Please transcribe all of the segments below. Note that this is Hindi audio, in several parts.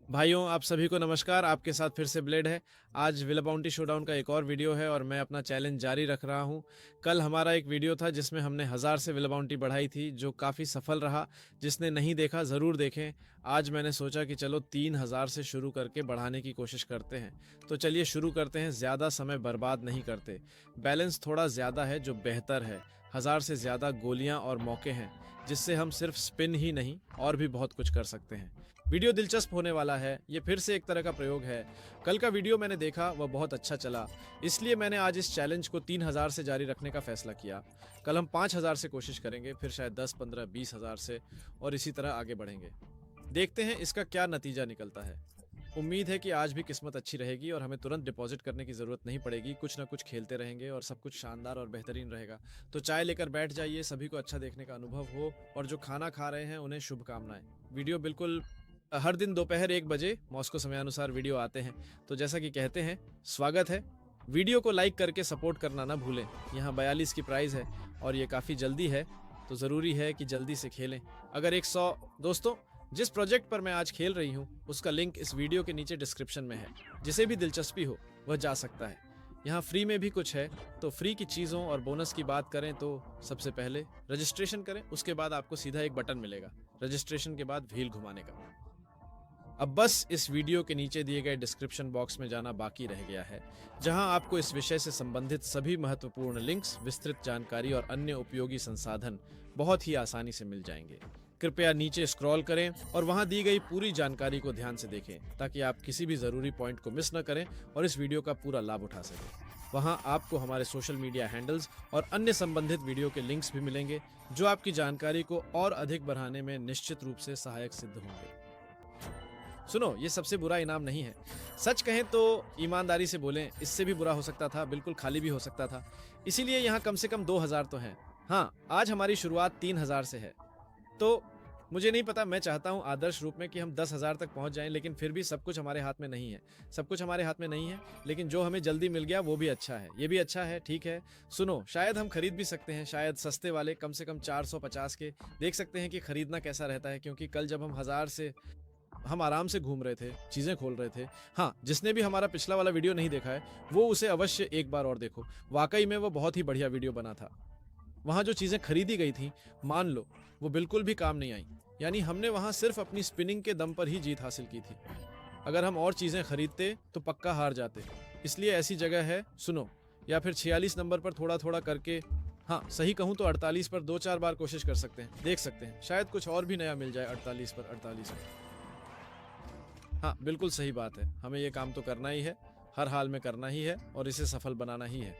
भाइयों, आप सभी को नमस्कार। आपके साथ फिर से ब्लेड है। आज विला बाउंटी शोडाउन का एक और वीडियो है और मैं अपना चैलेंज जारी रख रहा हूं। कल हमारा एक वीडियो था जिसमें हमने 1000 से विला बाउंटी बढ़ाई थी, जो काफ़ी सफल रहा। जिसने नहीं देखा ज़रूर देखें। आज मैंने सोचा कि चलो 3000 से शुरू करके बढ़ाने की कोशिश करते हैं। तो चलिए शुरू करते हैं, ज़्यादा समय बर्बाद नहीं करते। बैलेंस थोड़ा ज़्यादा है जो बेहतर है। 1000 से ज़्यादा गोलियां और मौके हैं, जिससे हम सिर्फ स्पिन ही नहीं और भी बहुत कुछ कर सकते हैं। वीडियो दिलचस्प होने वाला है। ये फिर से एक तरह का प्रयोग है। कल का वीडियो मैंने देखा, वह बहुत अच्छा चला। इसलिए मैंने आज इस चैलेंज को 3000 से जारी रखने का फैसला किया। कल हम 5000 से कोशिश करेंगे, फिर शायद 10, 15, 20,000 से, और इसी तरह आगे बढ़ेंगे। देखते हैं इसका क्या नतीजा निकलता है। उम्मीद है कि आज भी किस्मत अच्छी रहेगी और हमें तुरंत डिपॉजिट करने की ज़रूरत नहीं पड़ेगी। कुछ ना कुछ खेलते रहेंगे और सब कुछ शानदार और बेहतरीन रहेगा। तो चाय लेकर बैठ जाइए, सभी को अच्छा देखने का अनुभव हो, और जो खाना खा रहे हैं उन्हें शुभकामनाएं। वीडियो बिल्कुल हर दिन दोपहर 1 बजे मॉस्को समयानुसार वीडियो आते हैं। तो जैसा कि कहते हैं, स्वागत है। वीडियो को लाइक करके सपोर्ट करना ना भूलें। यहाँ 42 की प्राइस है और ये काफ़ी जल्दी है, तो ज़रूरी है कि जल्दी से खेलें। अगर 100 दोस्तों, जिस प्रोजेक्ट पर मैं आज खेल रही हूँ उसका लिंक इस वीडियो के नीचे डिस्क्रिप्शन में है। जिसे भी दिलचस्पी हो वह जा सकता है। यहाँ फ्री में भी कुछ है। तो फ्री की चीज़ों और बोनस की बात करें तो सबसे पहले रजिस्ट्रेशन करें, उसके बाद आपको सीधा एक बटन मिलेगा रजिस्ट्रेशन के बाद व्हील घुमाने का। अब बस इस वीडियो के नीचे दिए गए डिस्क्रिप्शन बॉक्स में जाना बाकी रह गया है, जहां आपको इस विषय से संबंधित सभी महत्वपूर्ण लिंक्स, विस्तृत जानकारी और अन्य उपयोगी संसाधन बहुत ही आसानी से मिल जाएंगे। कृपया नीचे स्क्रॉल करें और वहां दी गई पूरी जानकारी को ध्यान से देखें, ताकि आप किसी भी ज़रूरी पॉइंट को मिस न करें और इस वीडियो का पूरा लाभ उठा सकें। वहां आपको हमारे सोशल मीडिया हैंडल्स और अन्य संबंधित वीडियो के लिंक्स भी मिलेंगे, जो आपकी जानकारी को और अधिक बढ़ाने में निश्चित रूप से सहायक सिद्ध होंगे। सुनो, ये सबसे बुरा इनाम नहीं है। सच कहें तो ईमानदारी से बोलें, इससे भी बुरा हो सकता था, बिल्कुल खाली भी हो सकता था। इसीलिए यहाँ कम से कम 2000 तो हैं। हाँ, आज हमारी शुरुआत 3000 से है। तो मुझे नहीं पता, मैं चाहता हूँ आदर्श रूप में कि हम 10,000 तक पहुँच जाएं, लेकिन फिर भी सब कुछ हमारे हाथ में नहीं है। सब कुछ हमारे हाथ में नहीं है, लेकिन जो हमें जल्दी मिल गया वो भी अच्छा है। ये भी अच्छा है, ठीक है। सुनो, शायद हम खरीद भी सकते हैं, शायद सस्ते वाले, कम से कम 450 के। देख सकते हैं कि खरीदना कैसा रहता है, क्योंकि कल जब हम 1000 से हम आराम से घूम रहे थे, चीज़ें खोल रहे थे। हाँ, जिसने भी हमारा पिछला वाला वीडियो नहीं देखा है, वो उसे अवश्य एक बार और देखो। वाकई में वो बहुत ही बढ़िया वीडियो बना था। वहाँ जो चीज़ें खरीदी गई थी, मान लो वो बिल्कुल भी काम नहीं आई। यानी हमने वहाँ सिर्फ अपनी स्पिनिंग के दम पर ही जीत हासिल की थी। अगर हम और चीज़ें खरीदते तो पक्का हार जाते। इसलिए ऐसी जगह है, सुनो, या फिर 46 नंबर पर थोड़ा थोड़ा करके, हाँ सही कहूँ तो 48 पर 2-4 बार कोशिश कर सकते हैं, देख सकते हैं, शायद कुछ और भी नया मिल जाए 48 पर। 48 पर, हाँ बिल्कुल सही बात है। हमें ये काम तो करना ही है, हर हाल में करना ही है और इसे सफल बनाना ही है।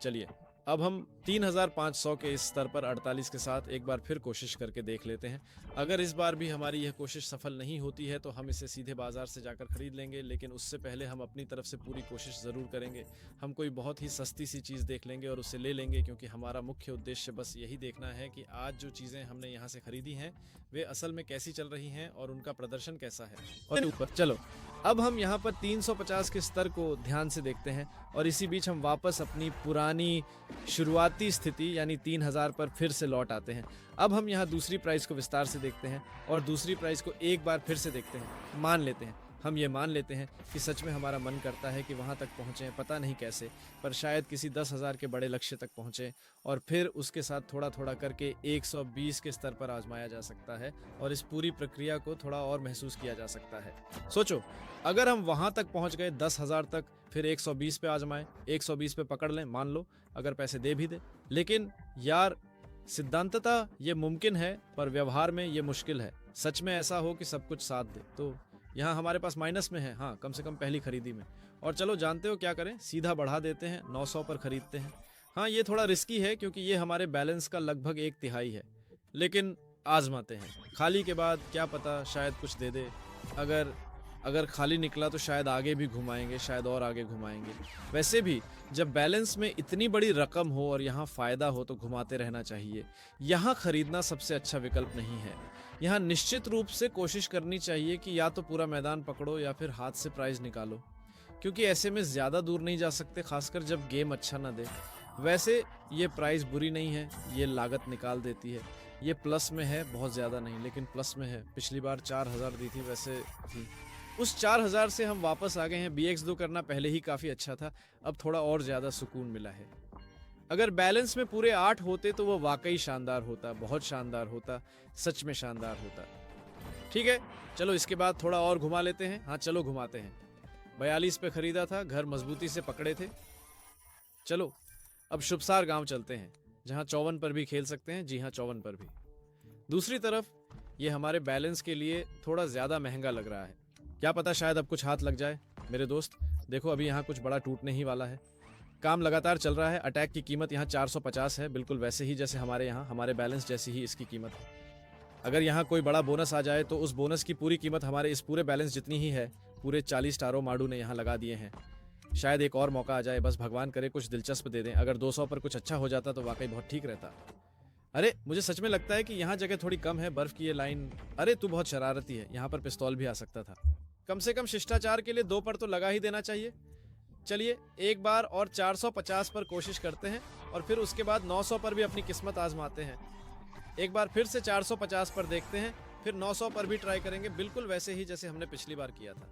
चलिए, अब हम 3500 के इस स्तर पर 48 के साथ एक बार फिर कोशिश करके देख लेते हैं। अगर इस बार भी हमारी यह कोशिश सफल नहीं होती है तो हम इसे सीधे बाजार से जाकर खरीद लेंगे, लेकिन उससे पहले हम अपनी तरफ से पूरी कोशिश ज़रूर करेंगे। हम कोई बहुत ही सस्ती सी चीज़ देख लेंगे और उसे ले लेंगे, क्योंकि हमारा मुख्य उद्देश्य बस यही देखना है कि आज जो चीज़ें हमने यहाँ से खरीदी हैं वे असल में कैसी चल रही हैं और उनका प्रदर्शन कैसा है। और ऊपर चलो, अब हम यहाँ पर 350 के स्तर को ध्यान से देखते हैं और इसी बीच हम वापस अपनी पुरानी शुरुआती स्थिति यानी 3000 पर फिर से लौट आते हैं। अब हम यहाँ दूसरी प्राइस को विस्तार से देखते हैं और दूसरी प्राइस को एक बार फिर से देखते हैं। मान लेते हैं, हम ये मान लेते हैं कि सच में हमारा मन करता है कि वहाँ तक पहुँचें, पता नहीं कैसे, पर शायद किसी 10,000 के बड़े लक्ष्य तक पहुँचें और फिर उसके साथ थोड़ा थोड़ा करके 120 के स्तर पर आजमाया जा सकता है और इस पूरी प्रक्रिया को थोड़ा और महसूस किया जा सकता है। सोचो, अगर हम वहाँ तक पहुँच गए 10,000 तक, फिर 120 पे आजमाएं, 120 पे पकड़ लें, मान लो अगर पैसे दे भी दे। लेकिन यार, सिद्धांततः ये मुमकिन है, पर व्यवहार में ये मुश्किल है। सच में ऐसा हो कि सब कुछ साथ दे तो यहाँ हमारे पास माइनस में है, हाँ कम से कम पहली खरीदी में। और चलो जानते हो क्या करें, सीधा बढ़ा देते हैं, 900 पर खरीदते हैं। हाँ, ये थोड़ा रिस्की है क्योंकि ये हमारे बैलेंस का लगभग 1/3 है, लेकिन आजमाते हैं। खाली के बाद क्या पता शायद कुछ दे दे। अगर अगर खाली निकला तो शायद आगे भी घुमाएंगे, शायद और आगे घुमाएंगे। वैसे भी जब बैलेंस में इतनी बड़ी रकम हो और यहाँ फ़ायदा हो तो घुमाते रहना चाहिए। यहाँ खरीदना सबसे अच्छा विकल्प नहीं है। यहाँ निश्चित रूप से कोशिश करनी चाहिए कि या तो पूरा मैदान पकड़ो या फिर हाथ से प्राइज़ निकालो, क्योंकि ऐसे में ज़्यादा दूर नहीं जा सकते, खासकर जब गेम अच्छा ना दे। वैसे ये प्राइस बुरी नहीं है, ये लागत निकाल देती है। ये प्लस में है, बहुत ज़्यादा नहीं लेकिन प्लस में है। पिछली बार 4000 दी थी वैसे थी। उस 4000 से हम वापस आ गए हैं। BX2 करना पहले ही काफ़ी अच्छा था, अब थोड़ा और ज़्यादा सुकून मिला है। अगर बैलेंस में पूरे 8 होते तो वो वाकई शानदार होता, बहुत शानदार होता, सच में शानदार होता। ठीक है, चलो इसके बाद थोड़ा और घुमा लेते हैं। हाँ चलो घुमाते हैं। 42 पे खरीदा था, घर मजबूती से पकड़े थे। चलो अब शुभसार गांव चलते हैं, जहां 54 पर भी खेल सकते हैं। जी हाँ, 54 पर भी। दूसरी तरफ ये हमारे बैलेंस के लिए थोड़ा ज़्यादा महंगा लग रहा है। क्या पता शायद अब कुछ हाथ लग जाए। मेरे दोस्त देखो, अभी यहाँ कुछ बड़ा टूटने ही वाला है। काम लगातार चल रहा है। अटैक की कीमत यहाँ 450 है, बिल्कुल वैसे ही जैसे हमारे यहाँ, हमारे बैलेंस जैसी ही इसकी कीमत है। अगर यहाँ कोई बड़ा बोनस आ जाए तो उस बोनस की पूरी कीमत हमारे इस पूरे बैलेंस जितनी ही है। पूरे 40 टारो माडू ने यहाँ लगा दिए हैं। शायद एक और मौका आ जाए, बस भगवान करे कुछ दिलचस्प दे दें। अगर 200 पर कुछ अच्छा हो जाता तो वाकई बहुत ठीक रहता। अरे मुझे सच में लगता है कि यहाँ जगह थोड़ी कम है। बर्फ की ये लाइन, अरे तू बहुत शरारती है, यहाँ पर पिस्तौल भी आ सकता था। कम से कम शिष्टाचार के लिए 2 पर तो लगा ही देना चाहिए। चलिए एक बार और 450 पर कोशिश करते हैं और फिर उसके बाद 900 पर भी अपनी किस्मत आजमाते हैं। एक बार फिर से 450 पर देखते हैं, फिर 900 पर भी ट्राई करेंगे, बिल्कुल वैसे ही जैसे हमने पिछली बार किया था।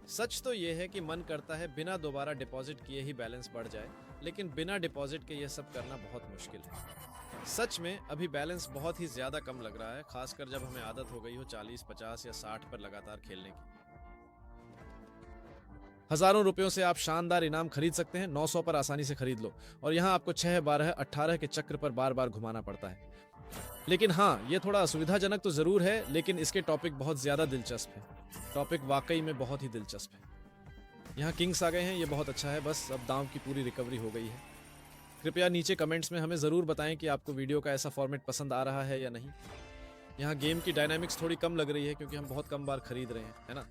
सच तो ये है कि मन करता है बिना दोबारा डिपॉजिट किए ही बैलेंस बढ़ जाए, लेकिन बिना डिपॉजिट के ये सब करना बहुत मुश्किल है। सच में अभी बैलेंस बहुत ही ज्यादा कम लग रहा है, खासकर जब हमें आदत हो गई हो 40, 50 या 60 पर लगातार खेलने की। हजारों रुपयों से आप शानदार इनाम खरीद सकते हैं। 900 पर आसानी से खरीद लो और यहाँ आपको 6, 12, 18 के चक्र पर बार बार घुमाना पड़ता है। लेकिन हाँ, ये थोड़ा असुविधाजनक तो जरूर है, लेकिन इसके टॉपिक बहुत ज्यादा दिलचस्प है। टॉपिक वाकई में बहुत ही दिलचस्प है। यहाँ किंग्स आ गए हैं, ये बहुत अच्छा है। बस अब दांव की पूरी रिकवरी हो गई है। कृपया नीचे कमेंट्स में हमें ज़रूर बताएं कि आपको वीडियो का ऐसा फॉर्मेट पसंद आ रहा है या नहीं। यहाँ गेम की डायनामिक्स थोड़ी कम लग रही है क्योंकि हम बहुत कम बार खरीद रहे हैं, है ना।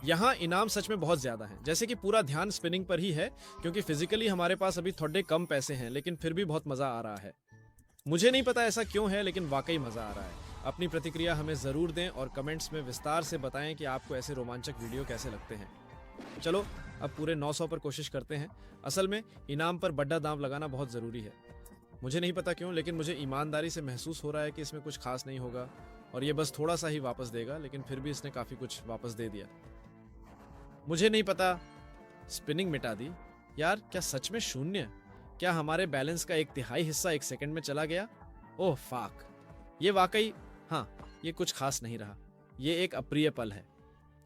यहाँ इनाम सच में बहुत ज़्यादा है, जैसे कि पूरा ध्यान स्पिनिंग पर ही है, क्योंकि फिजिकली हमारे पास अभी थोड़े कम पैसे हैं, लेकिन फिर भी बहुत मज़ा आ रहा है। मुझे नहीं पता ऐसा क्यों है, लेकिन वाकई मज़ा आ रहा है। अपनी प्रतिक्रिया हमें ज़रूर दें और कमेंट्स में विस्तार से बताएं कि आपको ऐसे रोमांचक वीडियो कैसे लगते हैं। चलो अब पूरे 900 पर कोशिश करते हैं। असल में इनाम पर बड़ा दांव लगाना बहुत ज़रूरी है। मुझे नहीं पता क्यों, लेकिन मुझे ईमानदारी से महसूस हो रहा है कि इसमें कुछ खास नहीं होगा और ये बस थोड़ा सा ही वापस देगा, लेकिन फिर भी इसने काफ़ी कुछ वापस दे दिया। मुझे नहीं पता, स्पिनिंग मिटा दी। यार क्या सच में शून्य? क्या हमारे बैलेंस का 1/3 हिस्सा 1 सेकंड में चला गया? ओह फाक, ये वाकई, हाँ ये कुछ खास नहीं रहा। ये एक अप्रिय पल है।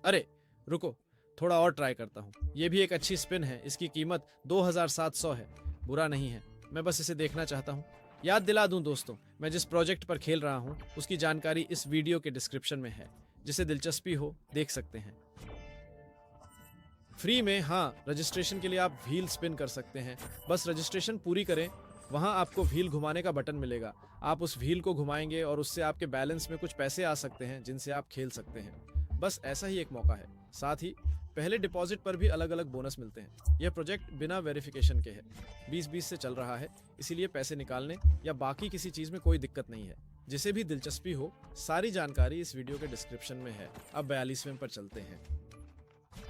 अरे रुको, थोड़ा और ट्राई करता हूँ। ये भी एक अच्छी स्पिन है। इसकी कीमत 2700 है। बुरा नहीं है, मैं बस इसे देखना चाहता हूँ। याद दिला दूं दोस्तों, मैं जिस प्रोजेक्ट पर खेल रहा हूँ उसकी जानकारी इस वीडियो के डिस्क्रिप्शन में है। जिसे दिलचस्पी हो देख सकते हैं। फ्री में, हाँ, रजिस्ट्रेशन के लिए आप व्हील स्पिन कर सकते हैं। बस रजिस्ट्रेशन पूरी करें, वहाँ आपको व्हील घुमाने का बटन मिलेगा। आप उस व्हील को घुमाएंगे और उससे आपके बैलेंस में कुछ पैसे आ सकते हैं जिनसे आप खेल सकते हैं। बस ऐसा ही एक मौका है। साथ ही पहले डिपॉजिट पर भी अलग अलग बोनस मिलते हैं। यह प्रोजेक्ट बिना वेरिफिकेशन के है, 2020 से चल रहा है, इसीलिए पैसे निकालने या बाकी किसी चीज़ में कोई दिक्कत नहीं है। जिसे भी दिलचस्पी हो, सारी जानकारी इस वीडियो के डिस्क्रिप्शन में है। अब 42वें पर चलते हैं।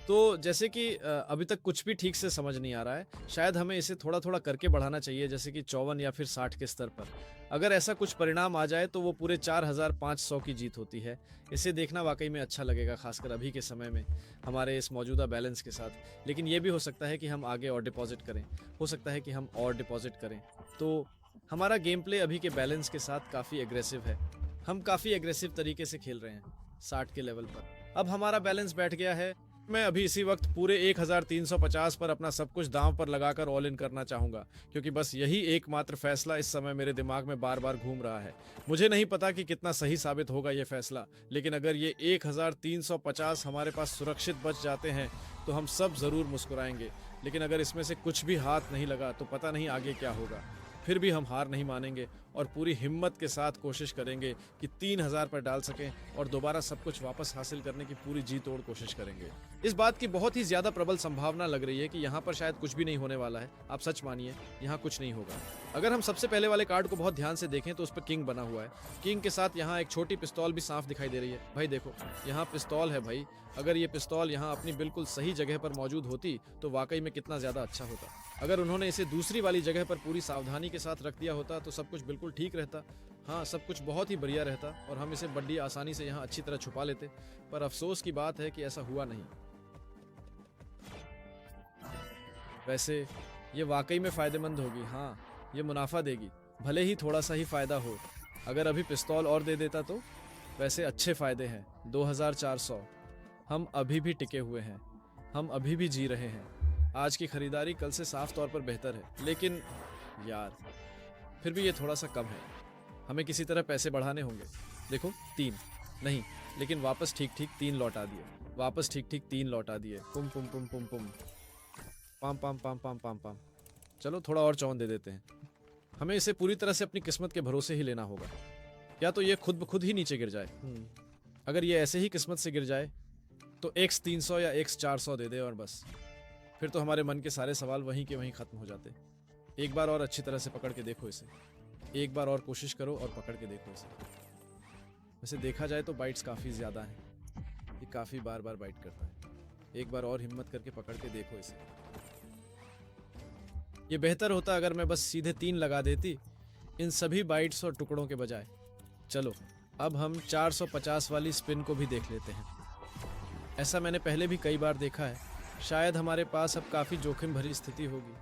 तो जैसे कि अभी तक कुछ भी ठीक से समझ नहीं आ रहा है। शायद हमें इसे थोड़ा थोड़ा करके बढ़ाना चाहिए, जैसे कि 54 या फिर 60 के स्तर पर। अगर ऐसा कुछ परिणाम आ जाए तो वो पूरे 4500 की जीत होती है। इसे देखना वाकई में अच्छा लगेगा, खासकर अभी के समय में हमारे इस मौजूदा बैलेंस के साथ। लेकिन ये भी हो सकता है कि हम आगे और डिपॉजिट करें, हो सकता है कि हम और डिपॉजिट करें। तो हमारा गेम प्ले अभी के बैलेंस के साथ काफ़ी एग्रेसिव है। हम काफ़ी एग्रेसिव तरीके से खेल रहे हैं 60 के लेवल पर। अब हमारा बैलेंस बैठ गया है। मैं अभी इसी वक्त पूरे 1350 पर अपना सब कुछ दांव पर लगाकर ऑल इन करना चाहूँगा, क्योंकि बस यही एकमात्र फैसला इस समय मेरे दिमाग में बार बार घूम रहा है। मुझे नहीं पता कि कितना सही साबित होगा ये फैसला, लेकिन अगर ये 1350 हमारे पास सुरक्षित बच जाते हैं तो हम सब ज़रूर मुस्कुराएंगे। लेकिन अगर इसमें से कुछ भी हाथ नहीं लगा तो पता नहीं आगे क्या होगा। फिर भी हम हार नहीं मानेंगे और पूरी हिम्मत के साथ कोशिश करेंगे कि 3000 पर डाल सकें और दोबारा सब कुछ वापस हासिल करने की पूरी जी तोड़ कोशिश करेंगे। इस बात की बहुत ही ज़्यादा प्रबल संभावना लग रही है कि यहाँ पर शायद कुछ भी नहीं होने वाला है। आप सच मानिए, यहाँ कुछ नहीं होगा। अगर हम सबसे पहले वाले कार्ड को बहुत ध्यान से देखें तो उस पर किंग बना हुआ है। किंग के साथ यहाँ एक छोटी पिस्तौल भी साफ दिखाई दे रही है। भाई देखो, यहाँ पिस्तौल है भाई। अगर ये पिस्तौल यहाँ अपनी बिल्कुल सही जगह पर मौजूद होती तो वाकई में कितना ज़्यादा अच्छा होता। अगर उन्होंने इसे दूसरी वाली जगह पर पूरी सावधानी के साथ रख दिया होता तो सब कुछ बिल्कुल ठीक रहता। हाँ, सब कुछ बहुत ही बढ़िया रहता और हम इसे बड़ी आसानी से यहाँ अच्छी तरह छुपा लेते। पर अफसोस की बात है कि ऐसा हुआ नहीं। वैसे ये वाकई में फ़ायदेमंद होगी। हाँ, ये मुनाफा देगी, भले ही थोड़ा सा ही फ़ायदा हो। अगर अभी पिस्तौल और दे देता तो? वैसे अच्छे फ़ायदे हैं। 2400। हम अभी भी टिके हुए हैं, हम अभी भी जी रहे हैं। आज की खरीदारी कल से साफ तौर पर बेहतर है, लेकिन यार फिर भी ये थोड़ा सा कम है। हमें किसी तरह पैसे बढ़ाने होंगे। देखो 3 नहीं, लेकिन वापस ठीक ठीक 3 लौटा दिए, वापस ठीक ठीक 3 लौटा दिए। पुम पुम पुम पुम पुम पाम पाम पाम पाम पाम पाम। चलो थोड़ा और चौन दे देते हैं। हमें इसे पूरी तरह से अपनी किस्मत के भरोसे ही लेना होगा, या तो ये खुद ब खुद ही नीचे गिर जाए। अगर ये ऐसे ही किस्मत से गिर जाए तो X300 या X400 दे दे और बस। फिर तो हमारे मन के सारे सवाल वहीं के वहीं खत्म हो जाते। एक बार और अच्छी तरह से पकड़ के देखो इसे, एक बार और कोशिश करो और पकड़ के देखो इसे। वैसे देखा जाए तो बाइट्स काफ़ी ज़्यादा हैं, ये काफ़ी बार बार बाइट करता है। एक बार और हिम्मत करके पकड़ के देखो इसे। ये बेहतर होता अगर मैं बस सीधे 3 लगा देती इन सभी बाइट्स और टुकड़ों के बजाय। चलो अब हम 450 वाली स्पिन को भी देख लेते हैं। ऐसा मैंने पहले भी कई बार देखा है। शायद हमारे पास अब काफ़ी जोखिम भरी स्थिति होगी,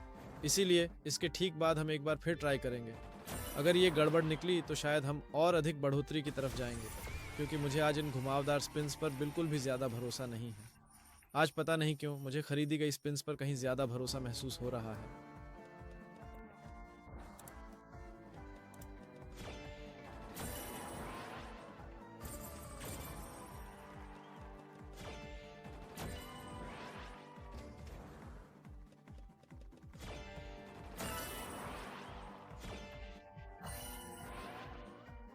इसीलिए इसके ठीक बाद हम एक बार फिर ट्राई करेंगे। अगर ये गड़बड़ निकली तो शायद हम और अधिक बढ़ोतरी की तरफ जाएंगे, क्योंकि मुझे आज इन घुमावदार स्पिन्स पर बिल्कुल भी ज़्यादा भरोसा नहीं है। आज पता नहीं क्यों मुझे खरीदी गई स्पिन्स पर कहीं ज़्यादा भरोसा महसूस हो रहा है।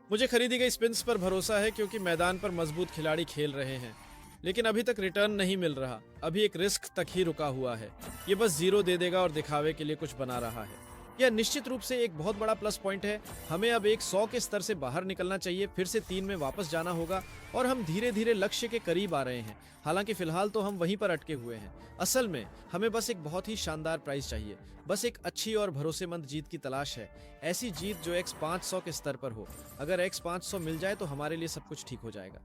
मुझे खरीदी गई स्पिन्स पर भरोसा है क्योंकि मैदान पर मजबूत खिलाड़ी खेल रहे हैं, लेकिन अभी तक रिटर्न नहीं मिल रहा। अभी एक रिस्क तक ही रुका हुआ है। ये बस 0 दे देगा और दिखावे के लिए कुछ बना रहा है। यह निश्चित रूप से एक बहुत बड़ा प्लस पॉइंट है। हमें अब एक 100 के स्तर से बाहर निकलना चाहिए, फिर से 3 में वापस जाना होगा और हम धीरे धीरे लक्ष्य के करीब आ रहे हैं। हालांकि फिलहाल तो हम वहीं पर अटके हुए हैं। असल में हमें बस एक बहुत ही शानदार प्राइस चाहिए, बस एक अच्छी और भरोसेमंद जीत की तलाश है। ऐसी जीत जो X500 के स्तर पर हो। अगर X500 मिल जाए तो हमारे लिए सब कुछ ठीक हो जाएगा।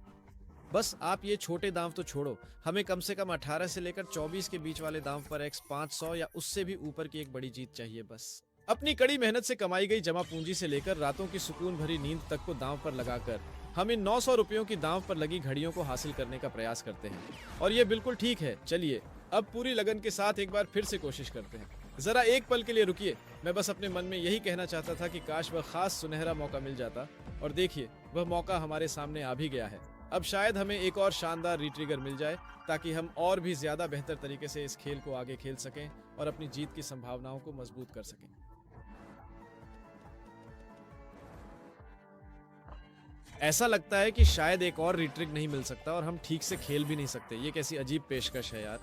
बस आप ये छोटे दांव तो छोड़ो, हमें कम से कम 18 से लेकर 24 के बीच वाले दांव पर X500 या उससे भी ऊपर की एक बड़ी जीत चाहिए बस। अपनी कड़ी मेहनत से कमाई गई जमा पूंजी से लेकर रातों की सुकून भरी नींद तक को दांव पर लगाकर हम इन 900 रुपयों की दांव पर लगी घड़ियों को हासिल करने का प्रयास करते हैं। और ये बिल्कुल ठीक है। चलिए अब पूरी लगन के साथ एक बार फिर से कोशिश करते हैं। जरा एक पल के लिए रुकिए। मैं बस अपने मन में यही कहना चाहता था कि काश वह खास सुनहरा मौका मिल जाता, और देखिए वह मौका हमारे सामने आ भी गया है। अब शायद हमें एक और शानदार रिट्रिगर मिल जाए ताकि हम और भी ज्यादा बेहतर तरीके से इस खेल को आगे खेल सकें और अपनी जीत की संभावनाओं को मजबूत कर सकें। ऐसा लगता है कि शायद एक और रिट्रिग नहीं मिल सकता और हम ठीक से खेल भी नहीं सकते। ये कैसी अजीब पेशकश है यार।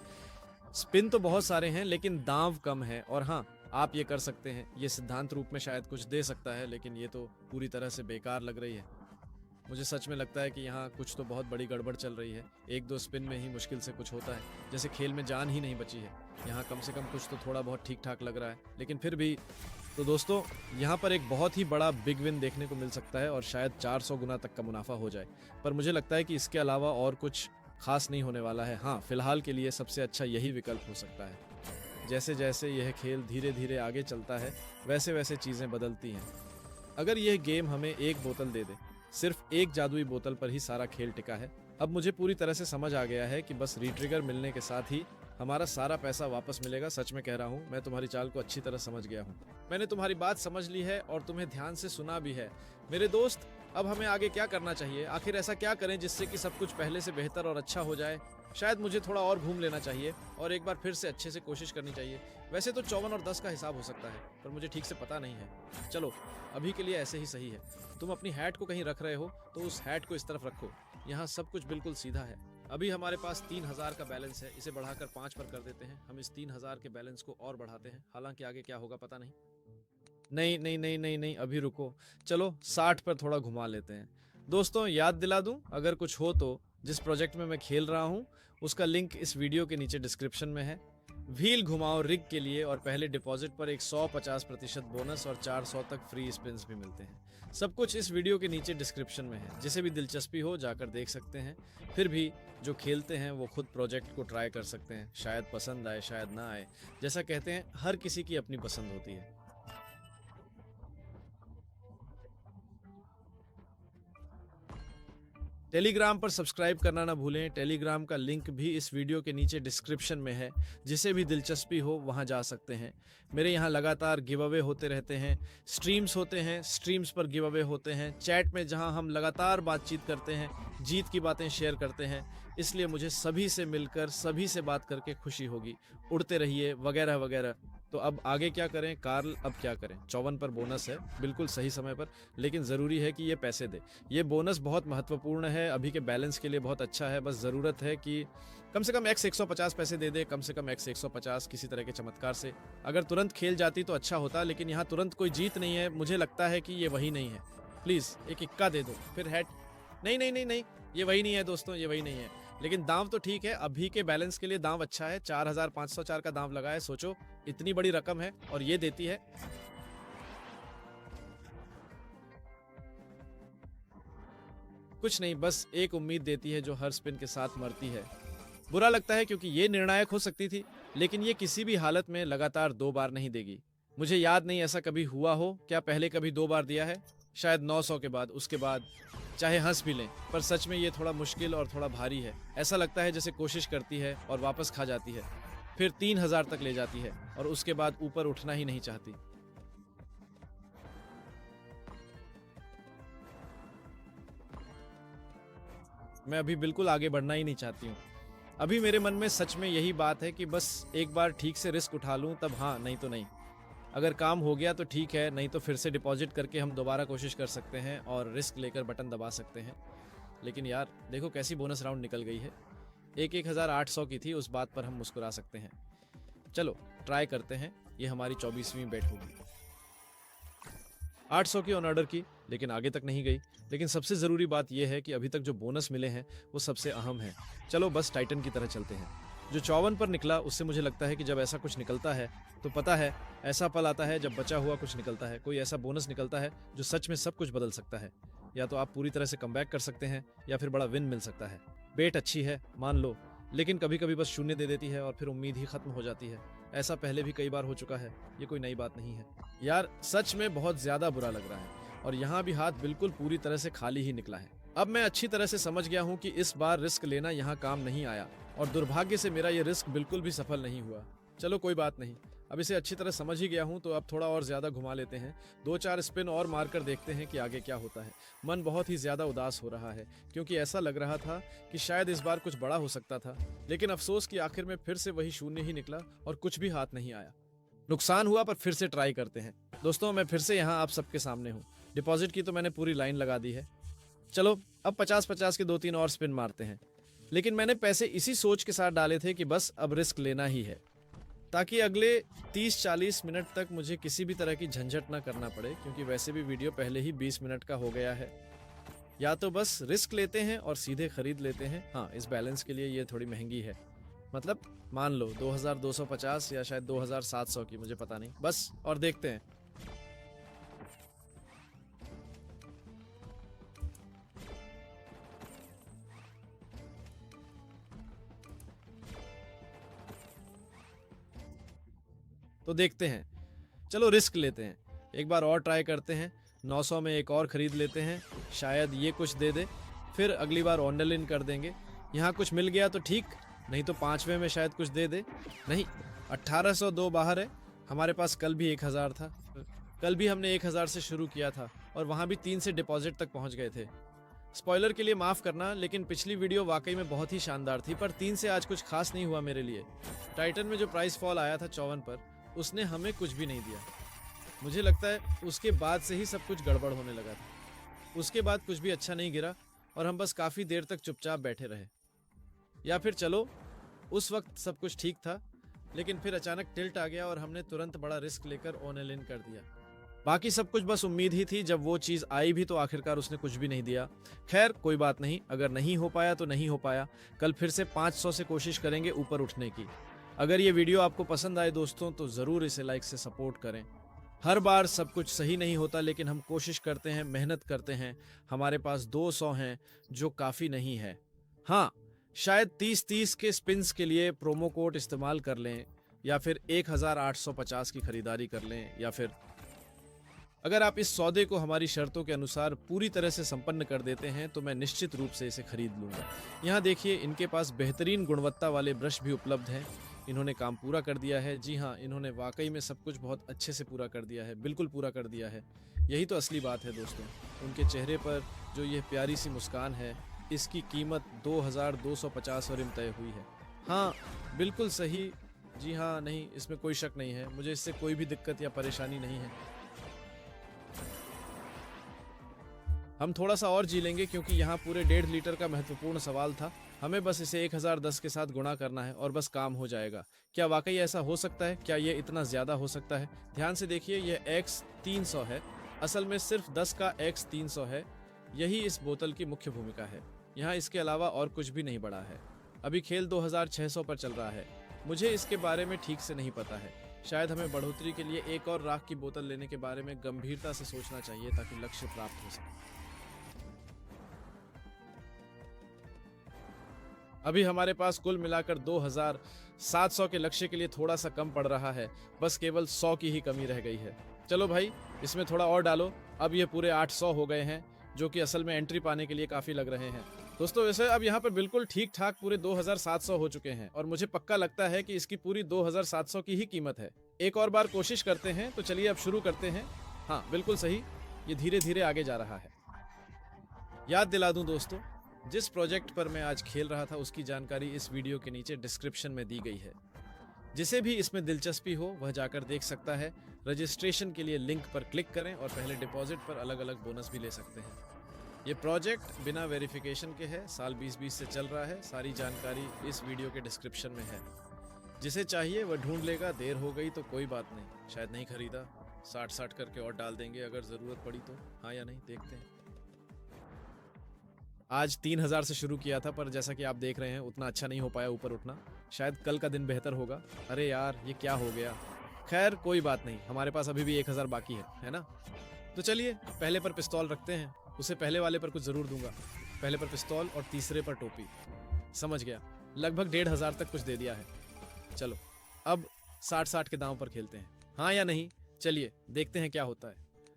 स्पिन तो बहुत सारे हैं लेकिन दांव कम है। और हाँ, आप ये कर सकते हैं। ये सिद्धांत रूप में शायद कुछ दे सकता है, लेकिन ये तो पूरी तरह से बेकार लग रही है। मुझे सच में लगता है कि यहाँ कुछ तो बहुत बड़ी गड़बड़ चल रही है। 1-2 स्पिन में ही मुश्किल से कुछ होता है, जैसे खेल में जान ही नहीं बची है। यहाँ कम से कम कुछ तो थोड़ा बहुत ठीक ठाक लग रहा है, लेकिन फिर भी। तो दोस्तों, यहाँ पर एक बहुत ही बड़ा बिग विन देखने को मिल सकता है और शायद 400 गुना तक का मुनाफा हो जाए। पर मुझे लगता है कि इसके अलावा और कुछ खास नहीं होने वाला है। हाँ, फिलहाल के लिए सबसे अच्छा यही विकल्प हो सकता है। जैसे जैसे यह खेल धीरे धीरे आगे चलता है, वैसे वैसे चीज़ें बदलती हैं। अगर यह गेम हमें एक बोतल दे दे, सिर्फ एक जादुई बोतल पर ही सारा खेल टिका है। अब मुझे पूरी तरह से समझ आ गया है कि बस रिट्रिगर मिलने के साथ ही हमारा सारा पैसा वापस मिलेगा। सच में कह रहा हूँ, मैं तुम्हारी चाल को अच्छी तरह समझ गया हूँ। मैंने तुम्हारी बात समझ ली है और तुम्हें ध्यान से सुना भी है। मेरे दोस्त, अब हमें आगे क्या करना चाहिए? आखिर ऐसा क्या करें जिससे कि सब कुछ पहले से बेहतर और अच्छा हो जाए? शायद मुझे थोड़ा और घूम लेना चाहिए और एक बार फिर से अच्छे से कोशिश करनी चाहिए। वैसे तो 54 और 10 का हिसाब हो सकता है, पर मुझे ठीक से पता नहीं है। चलो, अभी के लिए ऐसे ही सही है। तुम अपनी हैट को कहीं रख रहे हो तो उस हैट को इस तरफ रखो। यहाँ सब कुछ बिल्कुल सीधा है। अभी हमारे पास 3000 का बैलेंस है। इसे बढ़ाकर 5 पर कर देते हैं। हम इस 3000 के बैलेंस को और बढ़ाते हैं। हालांकि आगे क्या होगा पता नहीं। नहीं नहीं नहीं नहीं नहीं, अभी रुको। चलो 60 पर थोड़ा घुमा लेते हैं। दोस्तों, याद दिला दूं, अगर कुछ हो तो जिस प्रोजेक्ट में मैं खेल रहा हूं उसका लिंक इस वीडियो के नीचे डिस्क्रिप्शन में है। व्हील घुमाओ रिग के लिए और पहले डिपॉजिट पर एक 150% बोनस और 400 तक फ्री स्पिन्स भी मिलते हैं। सब कुछ इस वीडियो के नीचे डिस्क्रिप्शन में है, जिसे भी दिलचस्पी हो जाकर देख सकते हैं। फिर भी जो खेलते हैं वो खुद प्रोजेक्ट को ट्राई कर सकते हैं, शायद पसंद आए शायद ना आए। जैसा कहते हैं हर किसी की अपनी पसंद होती है। टेलीग्राम पर सब्सक्राइब करना ना भूलें। टेलीग्राम का लिंक भी इस वीडियो के नीचे डिस्क्रिप्शन में है, जिसे भी दिलचस्पी हो वहां जा सकते हैं। मेरे यहाँ लगातार गिव अवे होते रहते हैं, स्ट्रीम्स होते हैं, स्ट्रीम्स पर गिव अवे होते हैं, चैट में जहां हम लगातार बातचीत करते हैं, जीत की बातें शेयर करते हैं। इसलिए मुझे सभी से मिलकर सभी से बात करके खुशी होगी। उड़ते रहिए वगैरह वगैरह। तो अब आगे क्या करें कार्ल, अब क्या करें? 54 पर बोनस है, बिल्कुल सही समय पर, लेकिन ज़रूरी है कि ये पैसे दे। ये बोनस बहुत महत्वपूर्ण है, अभी के बैलेंस के लिए बहुत अच्छा है। बस ज़रूरत है कि कम से कम एक्स 150 पैसे दे दे, कम से कम एक्स 150 किसी तरह के चमत्कार से। अगर तुरंत खेल जाती तो अच्छा होता, लेकिन यहाँ तुरंत कोई जीत नहीं है। मुझे लगता है कि ये वही नहीं है। प्लीज़ एक इक्का दे दो, फिर हेड। नहीं नहीं नहीं नहीं, ये वही नहीं है दोस्तों, ये वही नहीं है। लेकिन दांव तो ठीक है, अभी के बैलेंस के लिए दांव अच्छा है। 4504 का दांव लगा है। सोचो इतनी बड़ी रकम है और ये देती है। कुछ नहीं, बस एक उम्मीद देती है जो हर स्पिन के साथ मरती है। बुरा लगता है क्योंकि ये निर्णायक हो सकती थी, लेकिन ये किसी भी हालत में लगातार 2 बार नहीं देगी। मुझे याद नहीं ऐसा कभी हुआ हो। क्या पहले कभी 2 बार दिया है? शायद 900 के बाद, उसके बाद चाहे हंस भी लें। पर सच में ये थोड़ा मुश्किल और थोड़ा भारी है। ऐसा लगता है जैसे कोशिश करती है और वापस खा जाती है, फिर 3000 तक ले जाती है और उसके बाद ऊपर उठना ही नहीं चाहती। मैं अभी बिल्कुल आगे बढ़ना ही नहीं चाहती हूँ। अभी मेरे मन में सच में यही बात है कि बस एक बार ठीक से रिस्क उठा लूँ, तब हाँ, नहीं तो नहीं। अगर काम हो गया तो ठीक है, नहीं तो फिर से डिपॉजिट करके हम दोबारा कोशिश कर सकते हैं और रिस्क लेकर बटन दबा सकते हैं। लेकिन यार देखो कैसी बोनस राउंड निकल गई है। 1800 की थी, उस बात पर हम मुस्कुरा सकते हैं। चलो ट्राई करते हैं। ये हमारी 24वीं बेट होगी। 800 की ऑन ऑर्डर की, लेकिन आगे तक नहीं गई। लेकिन सबसे ज़रूरी बात यह है कि अभी तक जो बोनस मिले हैं वो सबसे अहम है। चलो बस टाइटन की तरह चलते हैं। जो 54 पर निकला, उससे मुझे लगता है कि जब ऐसा कुछ निकलता है तो पता है ऐसा पल आता है जब बचा हुआ कुछ निकलता है, कोई ऐसा बोनस निकलता है जो सच में सब कुछ बदल सकता है। या तो आप पूरी तरह से कमबैक कर सकते हैं या फिर बड़ा विन मिल सकता है। बेट अच्छी है मान लो, लेकिन कभी कभी बस शून्य दे देती है और फिर उम्मीद ही खत्म हो जाती है। ऐसा पहले भी कई बार हो चुका है, ये कोई नई बात नहीं है। यार सच में बहुत ज्यादा बुरा लग रहा है और यहाँ भी हाथ बिल्कुल पूरी तरह से खाली ही निकला है। अब मैं अच्छी तरह से समझ गया हूँ कि इस बार रिस्क लेना यहाँ काम नहीं आया और दुर्भाग्य से मेरा ये रिस्क बिल्कुल भी सफल नहीं हुआ। चलो कोई बात नहीं, अब इसे अच्छी तरह समझ ही गया हूँ तो अब थोड़ा और ज्यादा घुमा लेते हैं। 2-4 स्पिन और मारकर देखते हैं कि आगे क्या होता है। मन बहुत ही ज्यादा उदास हो रहा है क्योंकि ऐसा लग रहा था कि शायद इस बार कुछ बड़ा हो सकता था, लेकिन अफसोस कि आखिर में फिर से वही शून्य ही निकला और कुछ भी हाथ नहीं आया। नुकसान हुआ, पर फिर से ट्राई करते हैं। दोस्तों मैं फिर से यहाँ आप सबके सामने हूँ। डिपॉजिट की तो मैंने पूरी लाइन लगा दी है। चलो अब 50-50 के 2-3 और स्पिन मारते हैं। लेकिन मैंने पैसे इसी सोच के साथ डाले थे कि बस अब रिस्क लेना ही है, ताकि अगले 30-40 मिनट तक मुझे किसी भी तरह की झंझट ना करना पड़े, क्योंकि वैसे भी वीडियो पहले ही 20 मिनट का हो गया है। या तो बस रिस्क लेते हैं और सीधे खरीद लेते हैं। हाँ, इस बैलेंस के लिए ये थोड़ी महंगी है, मतलब मान लो 2250 या शायद 2700 की, मुझे पता नहीं। बस और देखते हैं। तो देखते हैं, चलो रिस्क लेते हैं, एक बार और ट्राई करते हैं। 900 में एक और ख़रीद लेते हैं, शायद ये कुछ दे दे। फिर अगली बार ऑनलाइन इन कर देंगे। यहाँ कुछ मिल गया तो ठीक, नहीं तो 5वें में शायद कुछ दे दे। नहीं, 1802 बाहर है। हमारे पास कल भी 1000 था। कल भी हमने 1000 से शुरू किया था और वहाँ भी 3 से डिपॉजिट तक पहुँच गए थे। स्पॉइलर के लिए माफ़ करना, लेकिन पिछली वीडियो वाकई में बहुत ही शानदार थी, पर 3 से आज कुछ खास नहीं हुआ मेरे लिए। टाइटन में जो प्राइस फॉल आया था 54 पर, उसने हमें कुछ भी नहीं दिया। मुझे लगता है उसके बाद से ही सब कुछ गड़बड़ होने लगा था। उसके बाद कुछ भी अच्छा नहीं गिरा और हम बस काफ़ी देर तक चुपचाप बैठे रहे। या फिर चलो उस वक्त सब कुछ ठीक था, लेकिन फिर अचानक टिल्ट आ गया और हमने तुरंत बड़ा रिस्क लेकर ऑन इन कर दिया। बाकी सब कुछ बस उम्मीद ही थी। जब वो चीज़ आई भी तो आखिरकार उसने कुछ भी नहीं दिया। खैर कोई बात नहीं, अगर नहीं हो पाया तो नहीं हो पाया। कल फिर से 500 से कोशिश करेंगे ऊपर उठने की। अगर ये वीडियो आपको पसंद आए दोस्तों तो ज़रूर इसे लाइक से सपोर्ट करें। हर बार सब कुछ सही नहीं होता, लेकिन हम कोशिश करते हैं, मेहनत करते हैं। हमारे पास 200 हैं जो काफ़ी नहीं है। हाँ, शायद 30-30 के स्पिन्स के लिए प्रोमो कोड इस्तेमाल कर लें, या फिर 1850 की खरीदारी कर लें, या फिर अगर आप इस सौदे को हमारी शर्तों के अनुसार पूरी तरह से संपन्न कर देते हैं तो मैं निश्चित रूप से इसे खरीद लूँगा। यहाँ देखिए, इनके पास बेहतरीन गुणवत्ता वाले ब्रश भी उपलब्ध हैं। इन्होंने काम पूरा कर दिया है। जी हाँ, इन्होंने वाकई में सब कुछ बहुत अच्छे से पूरा कर दिया है, बिल्कुल पूरा कर दिया है। यही तो असली बात है दोस्तों। उनके चेहरे पर जो यह प्यारी सी मुस्कान है, इसकी कीमत 2250 और तय हुई है। हाँ, बिल्कुल सही। जी हाँ, नहीं, इसमें कोई शक नहीं है। मुझे इससे कोई भी दिक्कत या परेशानी नहीं है। हम थोड़ा सा और जी लेंगे क्योंकि यहाँ पूरे 1.5 लीटर का महत्वपूर्ण सवाल था। हमें बस इसे 1010 के साथ गुणा करना है और बस काम हो जाएगा। क्या वाकई ऐसा हो सकता है? क्या ये इतना ज़्यादा हो सकता है? ध्यान से देखिए, यह X 300 है। असल में सिर्फ 10 का X 300 है। यही इस बोतल की मुख्य भूमिका है। यहाँ इसके अलावा और कुछ भी नहीं बढ़ा है। अभी खेल 2600 पर चल रहा है। मुझे इसके बारे में ठीक से नहीं पता है। शायद हमें बढ़ोतरी के लिए एक और राख की बोतल लेने के बारे में गंभीरता से सोचना चाहिए ताकि लक्ष्य प्राप्त हो सके। अभी हमारे पास कुल मिलाकर 2700 के लक्ष्य के लिए थोड़ा सा कम पड़ रहा है। बस केवल 100 की ही कमी रह गई है। चलो भाई, इसमें थोड़ा और डालो। अब ये पूरे 800 हो गए हैं, जो कि असल में एंट्री पाने के लिए काफ़ी लग रहे हैं। दोस्तों, वैसे अब यहाँ पर बिल्कुल ठीक ठाक पूरे 2700 हो चुके हैं और मुझे पक्का लगता है कि इसकी पूरी 2700 की ही कीमत है। एक और बार कोशिश करते हैं, तो चलिए अब शुरू करते हैं। हाँ, बिल्कुल सही, ये धीरे धीरे आगे जा रहा है। याद दिला दूं दोस्तों, जिस प्रोजेक्ट पर मैं आज खेल रहा था उसकी जानकारी इस वीडियो के नीचे डिस्क्रिप्शन में दी गई है। जिसे भी इसमें दिलचस्पी हो वह जाकर देख सकता है। रजिस्ट्रेशन के लिए लिंक पर क्लिक करें और पहले डिपॉजिट पर अलग अलग बोनस भी ले सकते हैं। ये प्रोजेक्ट बिना वेरिफिकेशन के है, साल 2020 से चल रहा है। सारी जानकारी इस वीडियो के डिस्क्रिप्शन में है। जिसे चाहिए वह ढूंढ लेगा। देर हो गई तो कोई बात नहीं, शायद नहीं खरीदा, 60 करके और डाल देंगे अगर ज़रूरत पड़ी तो। हाँ या नहीं, देखते हैं। आज 3000 से शुरू किया था, पर जैसा कि आप देख रहे हैं उतना अच्छा नहीं हो पाया ऊपर उठना। शायद कल का दिन बेहतर होगा। अरे यार, ये क्या हो गया? खैर कोई बात नहीं, हमारे पास अभी भी 1000 बाकी है ना? तो चलिए पहले पर पिस्तौल रखते हैं। उसे पहले वाले पर कुछ ज़रूर दूंगा। पहले पर पिस्तौल और तीसरे पर टोपी। समझ गया, लगभग 1500 तक कुछ दे दिया है। चलो अब 60-60 के दांव पर खेलते हैं। हाँ या नहीं? चलिए देखते हैं क्या होता है।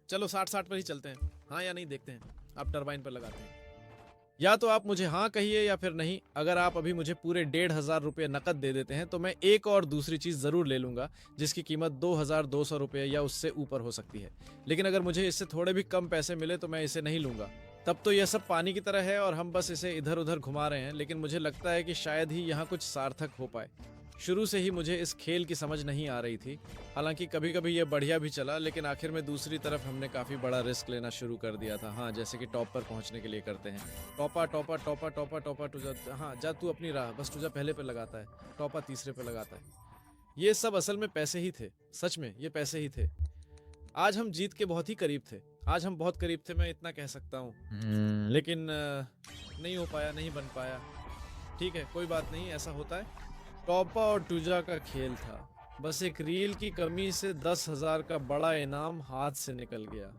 चलो 60-60 पर ही चलते हैं। हाँ या नहीं, देखते हैं। आप टरबाइन पर लगाते हैं। या तो आप मुझे हाँ कहिए या फिर नहीं। अगर आप अभी मुझे पूरे 1500 रुपये नकद दे देते हैं तो मैं एक और दूसरी चीज़ ज़रूर ले लूँगा, जिसकी कीमत 2200 रुपये या उससे ऊपर हो सकती है। लेकिन अगर मुझे इससे थोड़े भी कम पैसे मिले तो मैं इसे नहीं लूँगा। तब तो यह सब पानी की तरह है और हम बस इसे इधर उधर घुमा रहे हैं। लेकिन मुझे लगता है कि शायद ही यहाँ कुछ सार्थक हो पाए। शुरू से ही मुझे इस खेल की समझ नहीं आ रही थी। हालांकि कभी कभी ये बढ़िया भी चला, लेकिन आखिर में दूसरी तरफ हमने काफ़ी बड़ा रिस्क लेना शुरू कर दिया था। हाँ, जैसे कि टॉप पर पहुंचने के लिए करते हैं। टॉपा टॉपा टॉपा टॉपा टॉपा टूजा। हाँ, जा तू अपनी राह, बस टूजा पहले पे लगाता है, टॉपा तीसरे पे लगाता है। ये सब असल में पैसे ही थे। सच में ये पैसे ही थे। आज हम जीत के बहुत ही करीब थे। आज हम बहुत करीब थे, मैं इतना कह सकता हूँ। लेकिन नहीं हो पाया, नहीं बन पाया। ठीक है, कोई बात नहीं, ऐसा होता है। टॉपा और टूजा का खेल था। बस एक रील की कमी से 10,000 का बड़ा इनाम हाथ से निकल गया।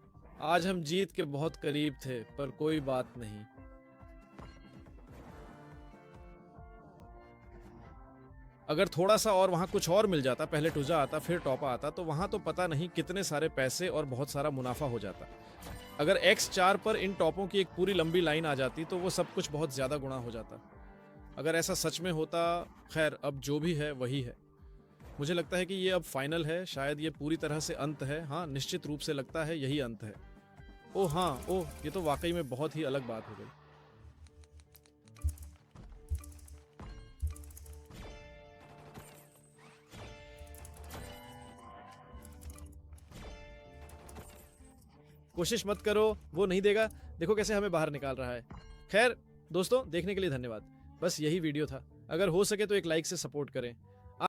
आज हम जीत के बहुत करीब थे, पर कोई बात नहीं। अगर थोड़ा सा और वहां कुछ और मिल जाता, पहले टूजा आता फिर टॉपा आता, तो वहां तो पता नहीं कितने सारे पैसे और बहुत सारा मुनाफा हो जाता। अगर X4 पर इन टॉपों की एक पूरी लंबी लाइन आ जाती तो वो सब कुछ बहुत ज्यादा गुना हो जाता। अगर ऐसा सच में होता, खैर अब जो भी है वही है। मुझे लगता है कि ये अब फाइनल है। शायद ये पूरी तरह से अंत है। हाँ, निश्चित रूप से लगता है यही अंत है। ओह हाँ, ओह, ये तो वाकई में बहुत ही अलग बात हो गई। कोशिश मत करो, वो नहीं देगा। देखो कैसे हमें बाहर निकाल रहा है। खैर दोस्तों, देखने के लिए धन्यवाद। बस यही वीडियो था। अगर हो सके तो एक लाइक से सपोर्ट करें।